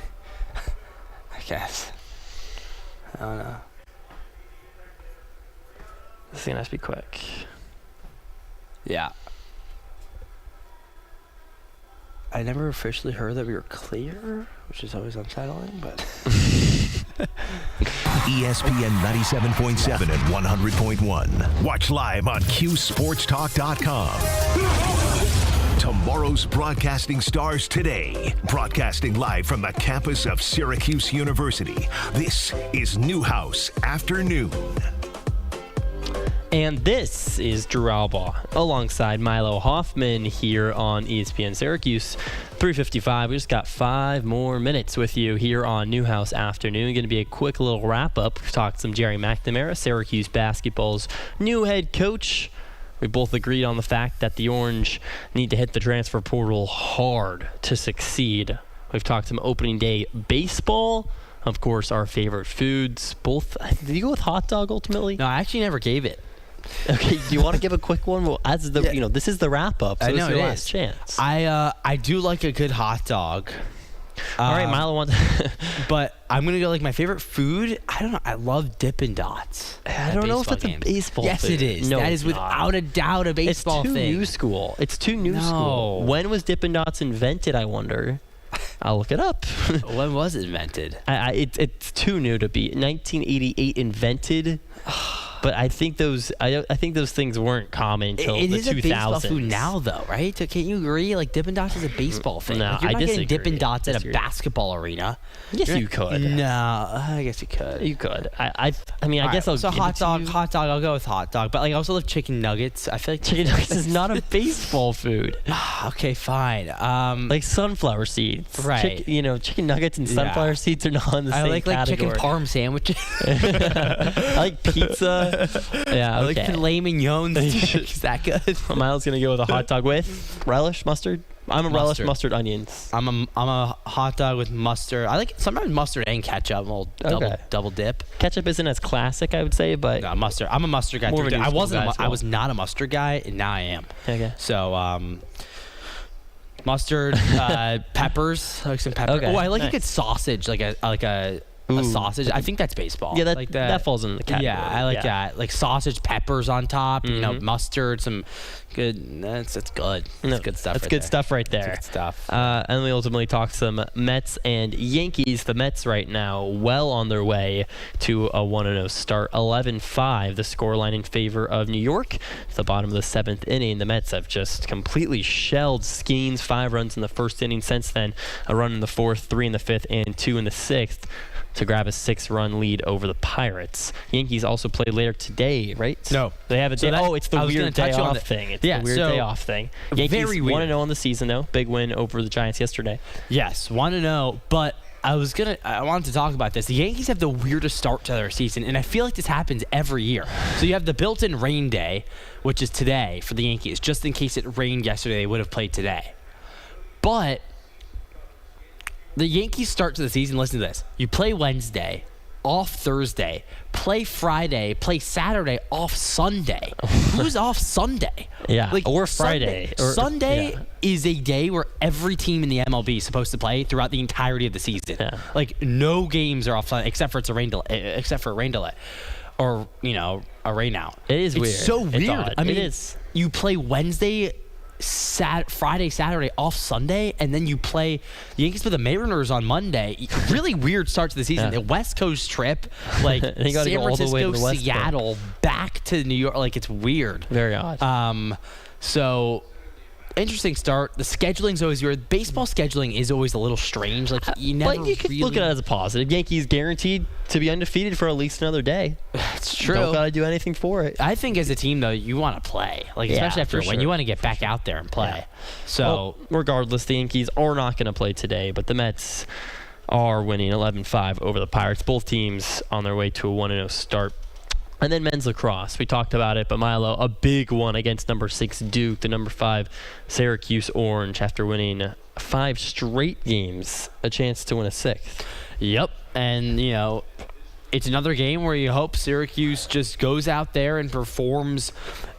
I guess. I don't know. This is going to have to be quick. Yeah. I never officially heard that we were clear, which is always unsettling, but... ESPN 97.7 and 100.1. Watch live on QSportsTalk.com. Tomorrow's broadcasting stars today. Broadcasting live from the campus of Syracuse University. This is Newhouse After Noon. And this is Drew Albaugh alongside Milo Hoffman here on ESPN Syracuse. 3:55. We just got 5 more minutes with you here on Newhouse Afternoon. Going to be a quick little wrap-up. We've talked some Jerry McNamara, Syracuse basketball's new head coach. We both agreed on the fact that the Orange need to hit the transfer portal hard to succeed. We've talked some opening day baseball. Of course, our favorite foods. Both. Did you go with hot dog ultimately? No, I actually never gave it. Okay, do you want to give a quick one? Well, as the this is the wrap up, so I know, it's your it last is. chance. I do like a good hot dog. All right, Milo wants. But I'm gonna go like my favorite food. I don't know. I love Dippin' Dots. I don't know if that's a baseball Yes, food. it is. No, that it's is without a doubt a baseball it's too thing. new school. It's too new school. No. When was Dippin' Dots invented? I wonder. I'll look it up. When was it invented? It's too new to be 1988 invented. But I think those things weren't common until It the is 2000s. a baseball food now, though, right? So can't you agree? Like Dippin' Dots is a baseball thing. No, like, you're I not disagree. getting Dippin' Dots at a Disagree. basketball arena. Yes, you could. No, I guess you could. You could. I mean, I guess I'll so give hot it to dog. you. Hot dog. I'll go with hot dog. But like, I also love chicken nuggets. I feel like Chicken nuggets is not a baseball food. Okay, fine. Like sunflower seeds. Right. Chicken nuggets and sunflower seeds are not in the I same like category. chicken parm sandwiches. I like pizza. Yeah, I like okay. filet mignons. Is that good? Miles going to go with a hot dog with relish, mustard. I'm a relish, mustard, onions. I'm a hot dog with mustard. I like sometimes mustard and ketchup. A little double dip. Ketchup isn't as classic, I would say, but No, mustard. I'm a mustard guy. More of a new I school wasn't. guy as well. I was not a mustard guy, and now I am. okay. So, mustard, peppers. I like some pepper. Okay, Oh, I like nice. a good sausage, like a sausage. I think that's baseball. Yeah, that like that falls in the category. Yeah, I like that. Like sausage, peppers on top. You know, mustard, some good. That's good. That's good stuff. That's right good there. stuff right there. That's good stuff. And we ultimately talked some Mets and Yankees. The Mets right now well on their way to a 1-0 start. 11-5, the scoreline in favor of New York. At the bottom of the 7th inning, the Mets have just completely shelled Skeens. 5 runs in the first inning. Since then, a run in the 4th, 3 in the 5th, and 2 in the 6th. To grab a 6-run lead over the Pirates. Yankees also play later today, right? No. They have a day. So it's the I was weird gonna day touch on off the- thing. It's Yeah, the weird so day off thing. Yankees very weird. 1-0 on the season, though. Big win over the Giants yesterday. Yes, want to know, but I wanted to talk about this. The Yankees have the weirdest start to their season, and I feel like this happens every year. So you have the built-in rain day, which is today for the Yankees. Just in case it rained yesterday, they would have played today. But the Yankees start to the season, listen to this. You play Wednesday, off Thursday, play Friday, play Saturday, off Sunday. Who's off Sunday? Yeah, or Friday. Sunday is a day where every team in the MLB is supposed to play throughout the entirety of the season. Yeah. Like no games are off Sunday except for a rain delay, or a rain out. It is weird. It's so It's weird. odd. I mean, It is. You play Wednesday, Friday, Saturday, off Sunday, and then you play the Yankees with the Mariners on Monday. Really weird start to the season. Yeah. The West Coast trip, like They gotta San go all the way to Francisco, the West Seattle, back to New York. Like it's weird. Very odd. So interesting start. The scheduling's always weird. Baseball scheduling is always a little strange. Like you never But you can really look at it as a positive. Yankees guaranteed to be undefeated for at least another day. It's true. Don't gotta do anything for it. I think as a team though, you want to play. Like especially after a win, you want to get back out there and play. Yeah. So well, regardless, the Yankees are not going to play today, but the Mets are winning 11-5 over the Pirates. Both teams on their way to a 1-0 start. And then men's lacrosse. We talked about it, but Milo, a big one against number 6 Duke, the number 5 Syracuse Orange, after winning 5 straight games, a chance to win a 6th. Yep, and it's another game where you hope Syracuse just goes out there and performs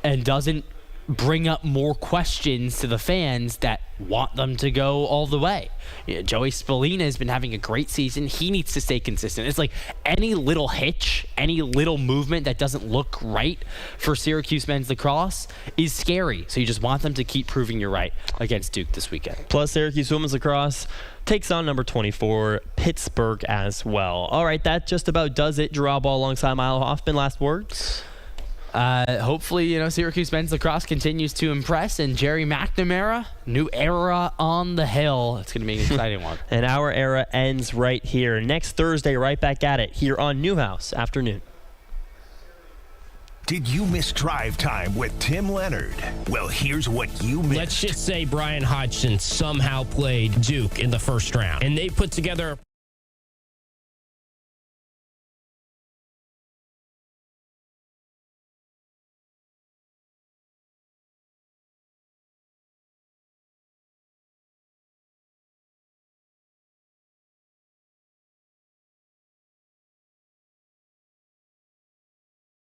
and doesn't bring up more questions to the fans that want them to go all the way. Joey Spallina has been having a great season. He needs to stay consistent. It's like any little hitch, any little movement that doesn't look right for Syracuse men's lacrosse is scary. So you just want them to keep proving you're right against Duke this weekend. Plus, Syracuse women's lacrosse takes on number 24, Pittsburgh, as well. All right, that just about does it. Drew Albaugh alongside Milo Hoffman. Last words? Hopefully, Syracuse men's lacrosse continues to impress, and Jerry McNamara, new era on the hill. It's going to be an exciting one. And our era ends right here. Next Thursday, right back at it here on Newhouse After Noon. Did you miss Drive Time with Tim Leonard? Well, here's what you missed. Let's just say Brian Hodgson somehow played Duke in the first round, and they put together